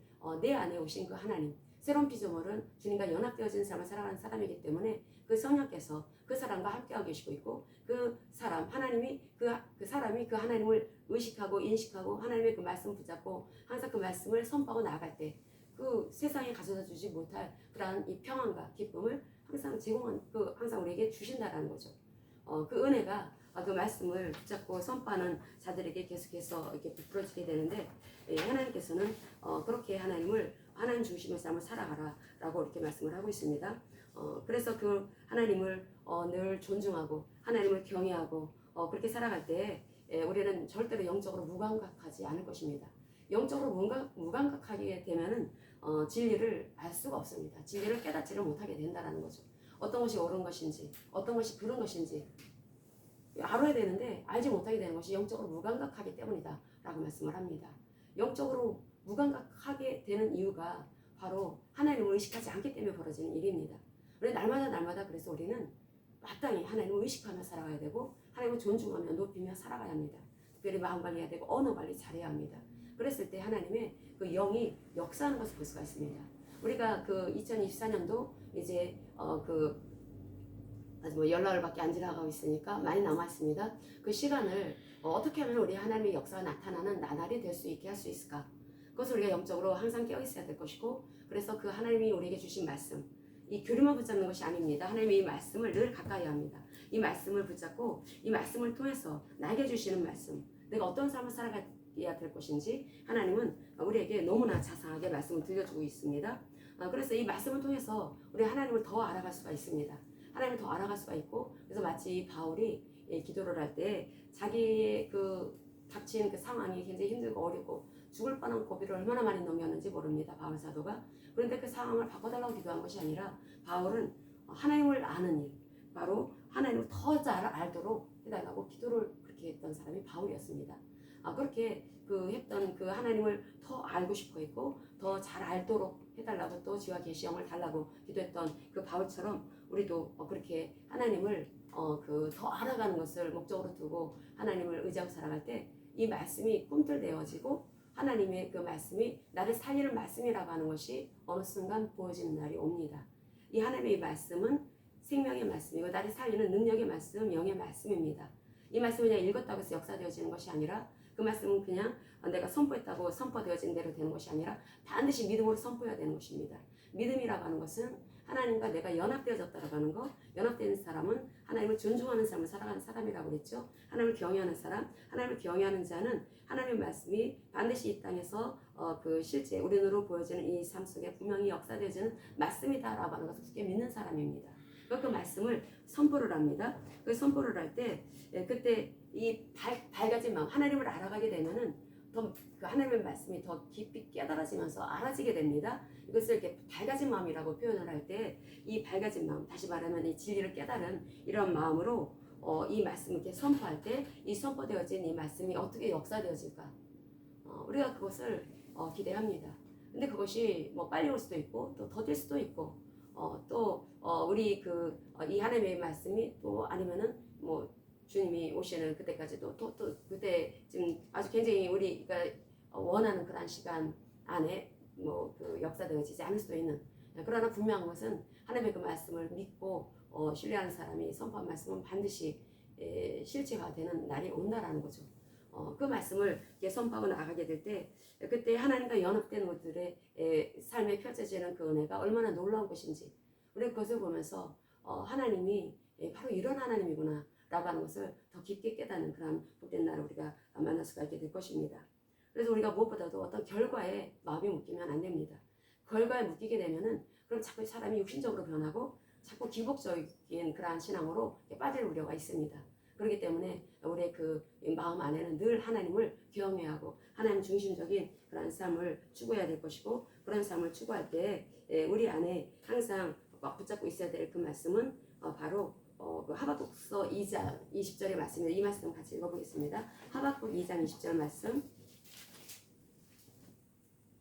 내 안에 오신 그 하나님, 새로운 피조물은 주님과 연합되어진 삶을 살아가는 사람이기 때문에 그 성령께서 그 사람과 함께하고 계시고 있고 그 사람 하나님이 그 사람이 그 하나님을 의식하고 인식하고 하나님의 그 말씀을 붙잡고 항상 그 말씀을 선포하고 나아갈 때 그 세상에 가져다 주지 못할 그러한 이 평안과 기쁨을 항상 항상 우리에게 주신다라는 거죠. 그 은혜가 그 말씀을 붙잡고 선포하는 자들에게 계속해서 이렇게 부풀어지게 되는데 하나님께서는 그렇게 하나님 중심의 삶을 살아가라라고 이렇게 말씀을 하고 있습니다. 그래서 그 하나님을 늘 존중하고 하나님을 경외하고 그렇게 살아갈 때 우리는 절대로 영적으로 무감각하지 않을 것입니다. 영적으로 무감각하게 되면은 진리를 알 수가 없습니다. 진리를 깨닫지를 못하게 된다라는 거죠. 어떤 것이 옳은 것인지, 어떤 것이 그런 것인지 알아야 되는데 알지 못하게 되는 것이 영적으로 무감각하기 때문이다 라고 말씀을 합니다. 영적으로 무감각하게 되는 이유가 바로 하나님을 의식하지 않기 때문에 벌어지는 일입니다. 우리 날마다 그래서 우리는 마땅히 하나님을 의식하며 살아가야 되고 하나님을 존중하며 높이며 살아가야 합니다. 특별히 마음 관리해야 되고 언어 관리 잘해야 합니다. 그랬을 때 하나님의 그 영이 역사하는 것을 볼 수가 있습니다. 우리가 그 2024년도 이제 아직 뭐 열흘밖에 안 지나가고 있으니까 많이 남았습니다. 그 시간을 어떻게 하면 우리 하나님의 역사가 나타나는 나날이 될 수 있게 할 수 있을까? 그것을 우리가 영적으로 항상 깨어 있어야 될 것이고, 그래서 그 하나님이 우리에게 주신 말씀, 이 교리만 붙잡는 것이 아닙니다. 하나님이 이 말씀을 늘 가까이 합니다. 이 말씀을 붙잡고 이 말씀을 통해서 나에게 주시는 말씀, 내가 어떤 삶을 살아가야 될 것인지 하나님은 우리에게 너무나 자상하게 말씀을 들려주고 있습니다. 그래서 이 말씀을 통해서 우리 하나님을 더 알아갈 수가 있습니다. 하나님을 더 알아갈 수가 있고, 그래서 마치 바울이 기도를 할 때 자기의 그 닥친 그 상황이 굉장히 힘들고 어렵고 죽을 뻔한 고비를 얼마나 많이 넘겼는지 모릅니다. 바울 사도가. 그런데 그 상황을 바꿔달라고 기도한 것이 아니라 바울은 하나님을 아는 일, 바로 하나님을 더 잘 알도록 해달라고 기도를 그렇게 했던 사람이 바울이었습니다. 그렇게 했던 그 하나님을 더 알고 싶어 했고 더 잘 알도록 해달라고 또 지와 계시형을 달라고 기도했던 그 바울처럼 우리도 그렇게 하나님을 더 알아가는 것을 목적으로 두고 하나님을 의지하고 살아갈 때 이 말씀이 꿈틀대어지고 하나님의 그 말씀이 나를 살리는 말씀이라고 하는 것이 어느 순간 보여지는 날이 옵니다. 이 하나님의 말씀은 생명의 말씀이고 나를 살리는 능력의 말씀, 영의 말씀입니다. 이 말씀을 그냥 읽었다고 해서 역사되어지는 것이 아니라 그 말씀은 그냥 내가 선포했다고 선포되어진 대로 되는 것이 아니라 반드시 믿음으로 선포해야 되는 것입니다. 믿음이라고 하는 것은 하나님과 내가 연합되어졌다라고 하는 것, 연합되는 사람은 하나님을 존중하는 삶을 살아가는 사람이라고 그랬죠. 하나님을 경외하는 사람, 하나님을 경외하는 자는 하나님의 말씀이 반드시 이 땅에서 실제 우리 눈으로 보여지는 이 삶 속에 분명히 역사되어지는 말씀이다라고 하는 것을 굳게 믿는 사람입니다. 그 말씀을 선포를 합니다. 그 선포를 할 때 그때 이 밝아진 마음, 하나님을 알아가게 되면은 더 그 하나님의 말씀이 더 깊이 깨달아지면서 알아지게 됩니다. 이것을 이렇게 밝아진 마음이라고 표현을 할 때 이 밝아진 마음, 다시 말하면 이 진리를 깨달은 이런 마음으로 이 말씀을 이렇게 선포할 때 이 선포되어진 이 말씀이 어떻게 역사되어질까? 우리가 그것을 기대합니다. 근데 그것이 뭐 빨리 올 수도 있고 또 더딜 수도 있고 우리 이 하나님의 말씀이 또 아니면은 뭐 주님이 오시는 그때까지도 또 그때 지금 아주 굉장히 우리가 원하는 그런 시간 안에 역사되어지지 않을 수도 있는, 그러나 분명한 것은 하나님의 그 말씀을 믿고 신뢰하는 사람이 선포한 말씀은 반드시 실체화되는 날이 온다라는 거죠. 그 말씀을 선포하고 나가게 될 때 그때 하나님과 연합된 우리들의 삶에 펼쳐지는 그 은혜가 얼마나 놀라운 것인지 우리 그것을 보면서 하나님이 바로 이런 하나님이구나 라고 하는 것을 더 깊게 깨닫는 그런 복된 날을 우리가 만날 수가 있게 될 것입니다. 그래서 우리가 무엇보다도 어떤 결과에 마음이 묶이면 안 됩니다. 결과에 묶이게 되면은 그럼 자꾸 사람이 육신적으로 변하고 자꾸 기복적인 그러한 신앙으로 빠질 우려가 있습니다. 그렇기 때문에 우리의 그 마음 안에는 늘 하나님을 경외하고 하나님 중심적인 그런 삶을 추구해야 될 것이고, 그런 삶을 추구할 때 우리 안에 항상 꽉 붙잡고 있어야 될 그 말씀은 바로 그 하박국서 2장 20절의 말씀입니다. 이 말씀 같이 읽어보겠습니다. 하박국 2장 20절 말씀.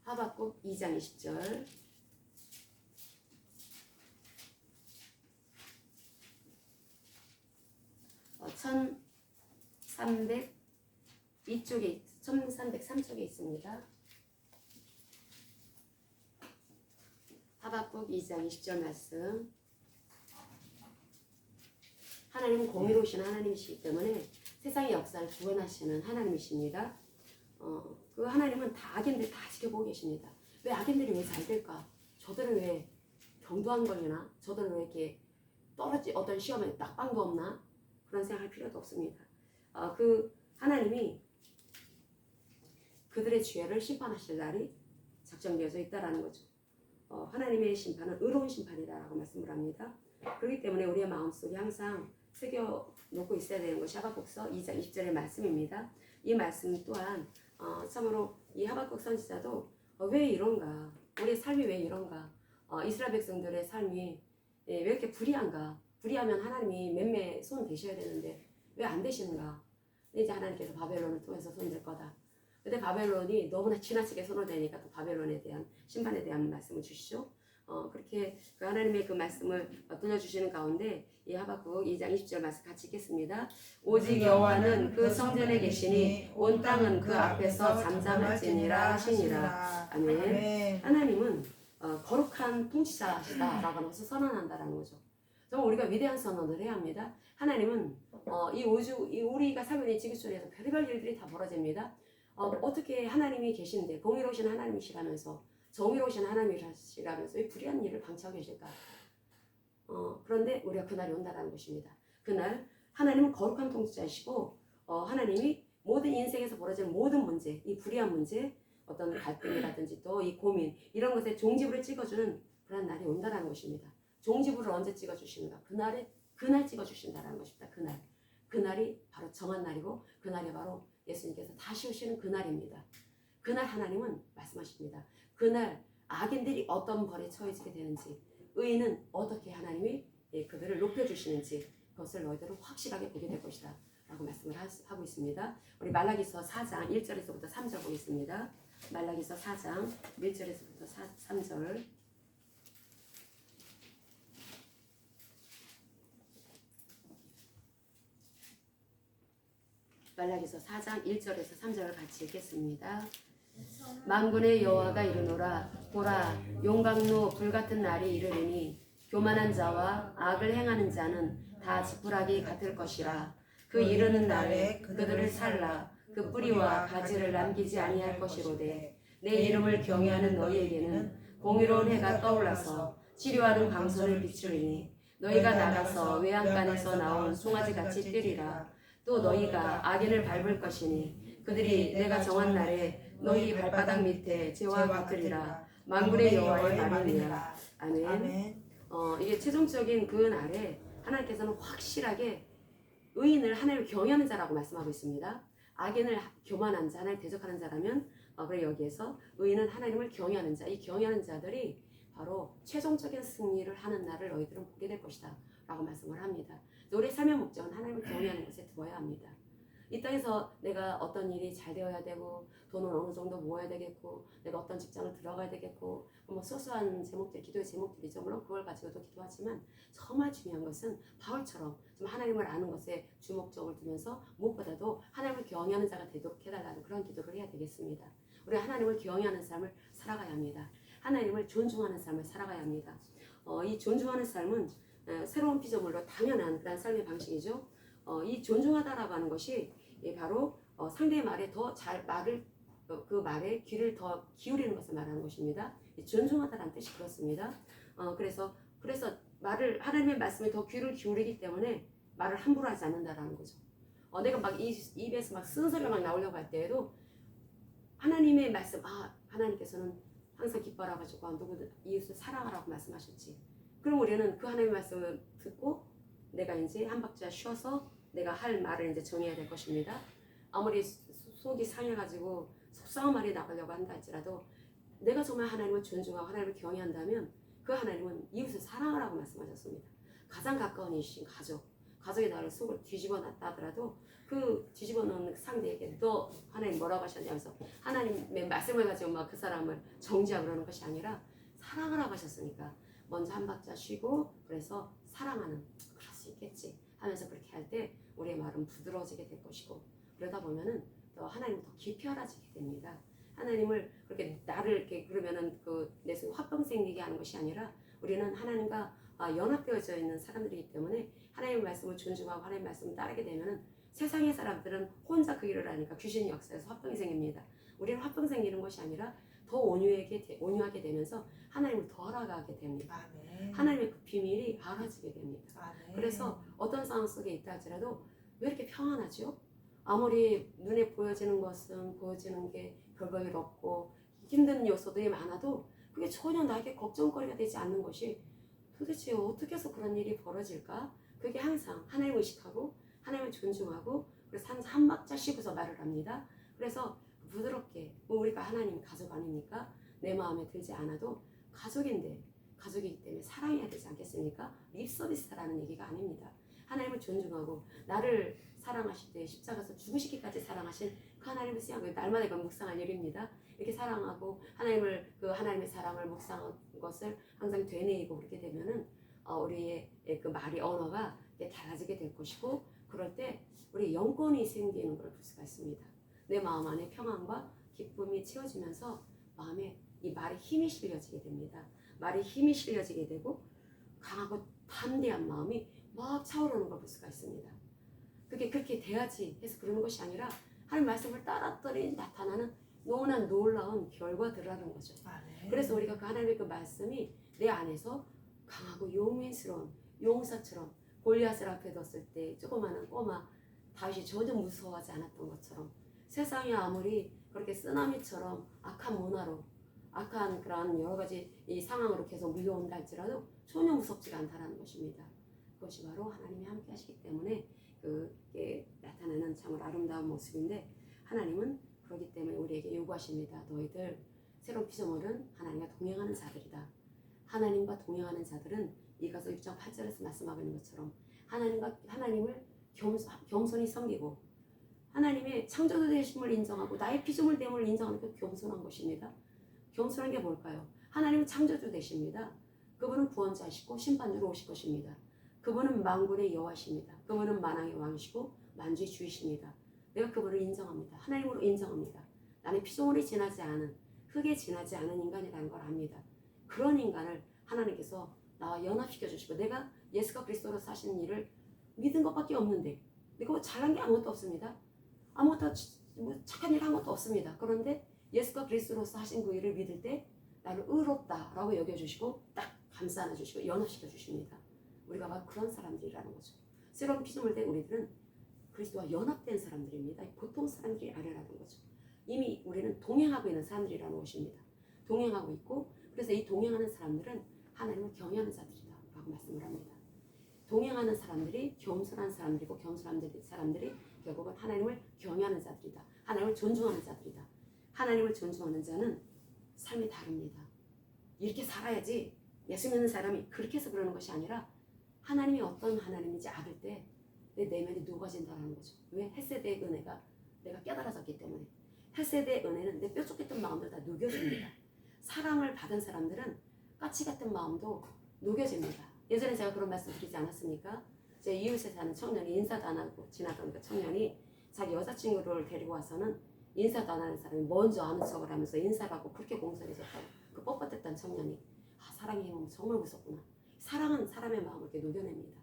하박국 2장 20절. 이쪽에 1303쪽에 있습니다. 하박국 2장 20절 말씀. 하나님은 공의로우신 하나님이시기 때문에 세상의 역사를 구원하시는 하나님이십니다. 그 하나님은 다 악인들 다 지켜보고 계십니다. 왜 악인들이 왜 잘 될까? 저들은 왜 병도 안 걸리나? 저들은 왜 이렇게 어떤 시험에 낙방도 없나? 그런 생각할 필요도 없습니다. 그 하나님이 그들의 죄를 심판하실 날이 작정되어져 있다라는 거죠. 하나님의 심판은 의로운 심판이다라고 말씀을 합니다. 그렇기 때문에 우리의 마음속에 항상 새겨놓고 있어야 되는 것이 하박국서 2장 20절의 말씀입니다. 이 말씀 또한 참으로 이 하박국 선지자도 왜 이런가? 우리의 삶이 왜 이런가? 이스라엘 백성들의 삶이 왜 이렇게 불의한가? 불의하면 하나님이 맴매 손 대셔야 되는데 왜 안 되시는가? 이제 하나님께서 바벨론을 통해서 손 댈 거다. 근데 바벨론이 너무나 지나치게 손을 대니까 또 바벨론에 대한 심판에 대한 말씀을 주시죠. 그렇게 그 하나님의 그 말씀을 들려주시는 가운데 이 하박국 2장 20절 말씀 같이 읽겠습니다. 오직 여호와는 그 성전에 계시니 온 땅은 그 앞에서 잠잠할지니라 하시니라. 아멘. 하나님은 거룩한 통치자시다라고 하면서 선언한다라는 거죠. 정말 우리가 위대한 선언을 해야 합니다. 하나님은 이 우리가 살고 있는 지구촌에서 별의별 일들이 다 벌어집니다. 어떻게 하나님이 계신데 공의로우신 하나님이시라면서 정의로우신 하나님이시라면서 왜 불의한 일을 방치하고 계실까? 그런데 우리가 그날이 온다라는 것입니다. 그날 하나님은 거룩한 통치자이시고 하나님이 모든 인생에서 벌어지는 모든 문제, 이 불의한 문제, 어떤 갈등이라든지 또 이 고민 이런 것에 종지부를 찍어주는 그런 날이 온다라는 것입니다. 종지부를 언제 찍어주시는가? 그날 찍어주신다라는 것입니다. 그날이 바로 정한 날이고 그날이 바로 예수님께서 다시 오시는 그날입니다. 그날 하나님은 말씀하십니다. 그날 악인들이 어떤 벌에 처해지게 되는지 의인은 어떻게 하나님이 그들을 높여주시는지 그것을 너희들은 확실하게 보게 될 것이다 라고 말씀을 하고 있습니다. 우리 말라기서 4장 1절에서부터 3절 보겠습니다. 말라기서 4장 1절에서부터 3절. 말라기서 4장 1절에서 3절을 같이 읽겠습니다. 만군의 여호와가 이르노라 보라 용광로 불같은 날이 이르리니 교만한 자와 악을 행하는 자는 다 지푸라기 같을 것이라. 그 이르는 날에 그들을 살라 그 뿌리와 가지를 남기지 아니할 것이로되 내 이름을 경외하는 너희에게는 공의로운 해가 떠올라서 치료하는 광선을 비추리니 너희가 나가서 외양간에서 나온 송아지같이 뛰리라. 또 너희가 악인을 밟을 것이니 그들이 내가 정한 날에 너희 발바닥 밑에 재와 같으리라. 만군의 여호와의 말이니라. 아멘. 이게 최종적인 그 날에 하나님께서는 확실하게 의인을 하나님을 경외하는 자라고 말씀하고 있습니다. 악인을 교만한 자, 하나님 대적하는 자라면 그래 여기에서 의인은 하나님을 경외하는 자, 이 경외하는 자들이 바로 최종적인 승리를 하는 날을 너희들은 보게 될 것이다 라고 말씀을 합니다. 우리의 삶의 목적은 하나님을 경외하는 것에 두어야 합니다. 이 땅에서 내가 어떤 일이 잘 되어야 되고 돈을 어느 정도 모아야 되겠고 내가 어떤 직장을 들어가야 되겠고 뭐 소소한 제목들, 기도의 제목들이죠. 물론 그걸 가지고도 기도하지만 정말 중요한 것은 바울처럼 좀 하나님을 아는 것에 주목적을 두면서 무엇보다도 하나님을 경외하는 자가 되도록 해달라는 그런 기도를 해야 되겠습니다. 우리가 하나님을 경외하는 삶을 살아가야 합니다. 하나님을 존중하는 삶을 살아가야 합니다. 이 존중하는 삶은 새로운 피조물로 당연한 그런 삶의 방식이죠. 이 존중하다라고 하는 것이 바로 상대의 말에 더 잘 그 말에 귀를 더 기울이는 것을 말하는 것입니다. 존중하다라는 뜻이 그렇습니다. 그래서 말을 하나님의 말씀에 더 귀를 기울이기 때문에 말을 함부로 하지 않는다라는 거죠. 내가 막 입에서 막 쓰는 소리가 막 나오려고 할 때에도 하나님의 말씀, 하나님께서는 항상 기뻐라 가지고 누구든 이웃을 사랑하라고 말씀하셨지. 그럼 우리는 그 하나님의 말씀을 듣고 내가 이제 한 박자 쉬어서 내가 할 말을 이제 정해야 될 것입니다. 아무리 속이 상해가지고 속상한 말이 나가려고 한다 할지라도 내가 정말 하나님을 존중하고 하나님을 경외한다면 그 하나님은 이웃을 사랑하라고 말씀하셨습니다. 가장 가까운 이신 가족이 나를 속을 뒤집어 놨다 하더라도 그 뒤집어 놓은 상대에게 너 하나님 뭐라고 하셨냐면서 하나님의 말씀을 가지고 막 그 사람을 정죄하고 그러는 것이 아니라 사랑하라고 하셨으니까 먼저 한 박자 쉬고 그래서 사랑하는 그럴 수 있겠지 하면서 그렇게 할 때 우리의 말은 부드러워지게 될 것이고 그러다 보면은 또 하나님을 더 깊이 알아지게 됩니다. 하나님을 그렇게 나를 이렇게 그러면은 내 속에 화병 생기게 하는 것이 아니라 우리는 하나님과 연합되어져 있는 사람들이기 때문에 하나님의 말씀을 존중하고 하나님의 말씀을 따르게 되면은 세상의 사람들은 혼자 그 일을 하니까 귀신 역사에서 화병이 생깁니다. 우리는 화병 생기는 것이 아니라 더 온유하게 되면서 하나님을 더 알아가게 됩니다. 아멘. 하나님의 그 비밀이 알아지게 됩니다. 아멘. 그래서 어떤 상황 속에 있다 할지라도 왜 이렇게 평안하죠? 아무리 눈에 보여지는 것은 보여지는 게 별 볼 일 없고 힘든 요소들이 많아도 그게 전혀 나에게 걱정거리가 되지 않는 것이 도대체 어떻게 해서 그런 일이 벌어질까? 그게 항상 하나님을 의식하고 하나님을 존중하고 그래서 한 박자 쉬고서 말을 합니다. 그래서 부드럽게 우리가 하나님 가족 아닙니까? 내 마음에 들지 않아도 가족인데 가족이기 때문에 사랑해야 되지 않겠습니까? 립서비스라는 얘기가 아닙니다. 하나님을 존중하고 나를 사랑하실 때 십자가에서 죽으시기까지 사랑하신 그 하나님을 생각하고 날마다 이건 묵상할 일입니다. 이렇게 사랑하고 하나님의 사랑을 묵상한 것을 항상 되뇌이고 그렇게 되면은 우리의 그 말이 언어가 달라지게 될 것이고 그럴 때 우리 영권이 생기는 걸 볼 수가 있습니다. 내 마음 안에 평안과 기쁨이 채워지면서 마음에 이 말에 힘이 실려지게 됩니다. 말에 힘이 실려지게 되고 강하고 담대한 마음이 막 차오르는 걸 볼 수가 있습니다. 그게 그렇게 돼야지 해서 그러는 것이 아니라 하나님 말씀을 따랐더니 나타나는 너무나 놀라운 결과들이라는 거죠. 아멘. 그래서 우리가 그 하나님의 그 말씀이 내 안에서 강하고 용맹스러운 용사처럼 골리앗을 앞에 뒀을 때 조그마한 꼬마 다윗이 전혀 무서워하지 않았던 것처럼 세상이 아무리 그렇게 쓰나미처럼 악한 문화로 악한 그런 여러 가지 이 상황으로 계속 밀려온다 할지라도 전혀 무섭지가 않다는 것입니다. 그것이 바로 하나님이 함께 하시기 때문에 그게 나타나는 참으로 아름다운 모습인데 하나님은 그렇기 때문에 우리에게 요구하십니다. 너희들 새로운 피조물은 하나님과 동행하는 자들이다. 하나님과 동행하는 자들은 이가서 6장 8절에서 말씀하고 있는 것처럼 하나님을 겸손히 섬기고 하나님의 창조주 되심을 인정하고 나의 피조물 됨을 인정하는 그 겸손한 것입니다. 겸손한 게 뭘까요? 하나님은 창조주 되십니다. 그분은 구원자이시고 심판주로 오실 것입니다. 그분은 만군의 여호와십니다. 그분은 만왕의 왕이시고 만주의 주이십니다. 내가 그분을 인정합니다. 하나님으로 인정합니다. 나는 피조물이 지나지 않은 흙에 지나지 않은 인간이라는 걸 압니다. 그런 인간을 하나님께서 나와 연합시켜 주시고 내가 예수가 그리스도로서 하시는 일을 믿은 것밖에 없는데 내가 뭐 잘난 게 아무것도 없습니다. 아무것도 착한 일 아무것도 없습니다. 그런데 예수가 그리스도로서 하신 그 일을 믿을 때 나를 의롭다라고 여겨주시고 딱 감싸 안아주시고 연합시켜 주십니다. 우리가 바로 그런 사람들이라는 거죠. 새로운 피조물 된 우리들은 그리스도와 연합된 사람들입니다. 보통 사람들이 아니라는 거죠. 이미 우리는 동행하고 있는 사람들이라는 것입니다. 동행하고 있고 그래서 이 동행하는 사람들은 하나님을 경외하는 자들이다 라고 말씀을 합니다. 동행하는 사람들이 겸손한 사람들이고 겸손한 사람들이 결국은 하나님을 경외하는 자들이다. 하나님을 존중하는 자들이다. 하나님을 존중하는 자는 삶이 다릅니다. 이렇게 살아야지 예수 믿는 사람이 그렇게 해서 그러는 것이 아니라 하나님이 어떤 하나님인지 알을 때 내 내면이 녹아진다는 거죠. 왜? 헷세대의 은혜가 내가 깨달아졌기 때문에. 헷세대의 은혜는 내 뾰족했던 마음도 다 녹여줍니다. 사랑을 받은 사람들은 까치 같은 마음도 녹여집니다. 예전에 제가 그런 말씀 드리지 않았습니까? 제 이웃에 사는 청년이 인사도 안 하고 지나던 그 청년이 자기 여자친구를 데리고 와서는 인사도 안 하는 사람이 먼저 아는 척을 하면서 인사를 하고 그렇게 공손히 섰다고 그 뻣뻣했던 청년이 사랑의 힘은 정말 무섭구나. 사랑은 사람의 마음을 이렇게 녹여냅니다.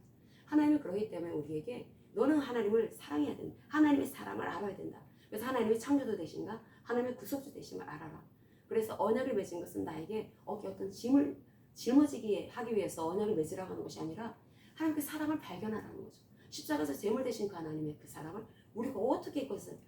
하나님은 그러기 때문에 우리에게 너는 하나님을 사랑해야 된다. 하나님의 사랑을 알아야 된다. 그래서 하나님의 창조주 되신가? 하나님의 구속주 되심을 알아라. 그래서 언약을 맺은 것은 나에게 어떤 짐을 짊어지게 하기 위해서 언약을 맺으라고 하는 것이 아니라 하나님의 사랑을 발견하라는 거죠. 십자가에서 제물 되신 그 하나님의 그 사랑을 우리가 어떻게 이것을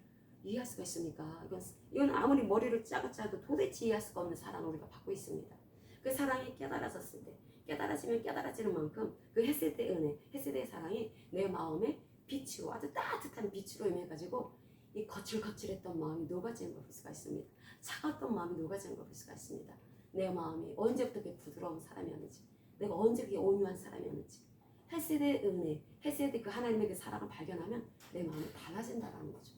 이해할 수가 있습니까? 이건 아무리 머리를 짜도 도대체 이해할 수가 없는 사랑을 우리가 받고 있습니다. 그 사랑이 깨달아졌을 때 깨달아지면 깨달아지는 만큼 그 헷세대의 은혜, 헷세대의 사랑이 내 마음에 빛으로 아주 따뜻한 빛으로 임해가지고 이 거칠거칠했던 마음이 녹아지는 걸 볼 수가 있습니다. 차가웠던 마음이 녹아지는 걸 볼 수가 있습니다. 내 마음이 언제부터 그렇게 부드러운 사람이었는지 내가 언제 그렇게 온유한 사람이었는지 헷세대의 은혜, 헷세대의 그 하나님의 그 사랑을 발견하면 내 마음이 달라진다는 거죠.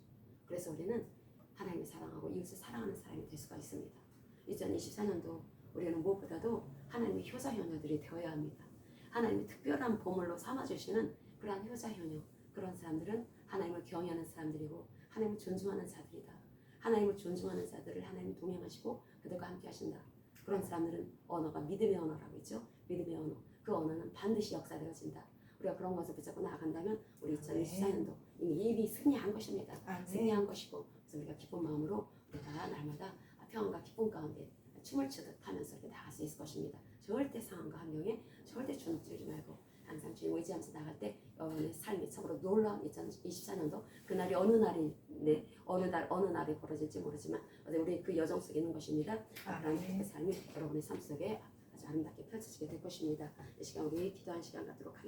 그래서 우리는 하나님을 사랑하고 이웃을 사랑하는 사람이 될 수가 있습니다. 2024년도 우리는 무엇보다도 하나님의 효자 효녀들이 되어야 합니다. 하나님의 특별한 보물로 삼아주시는 그러한 효자 효녀, 그런 사람들은 하나님을 경외하는 사람들이고 하나님을 존중하는 자들이다. 하나님을 존중하는 자들을 하나님 동행하시고 그들과 함께 하신다. 그런 사람들은 언어가 믿음의 언어라고 있죠. 믿음의 언어. 그 언어는 반드시 역사되어진다. 우리가 그런 것을 붙잡고 나아간다면 우리 2024년도 이미 승리한 것입니다. 승리한 것이고 그래서 우리가 기쁜 마음으로 우리가 날마다 평안과 기쁨 가운데 춤을 추듯 하면서 이렇게 나갈 수 있을 것입니다. 절대 상황과 환경에 절대 주눅들지 말고 항상 주님 의지하면서 나갈 때 여러분의 삶이 참으로 놀라운 2024년도 그날이 어느 날인데 어느 날에 벌어질지 모르지만 우리 그 여정 속에 있는 것입니다. 그런 그 삶이 여러분의 삶 속에 아주 아름답게 펼쳐지게 될 것입니다. 이 시간 우리 기도한 시간 갖도록 하겠습니다.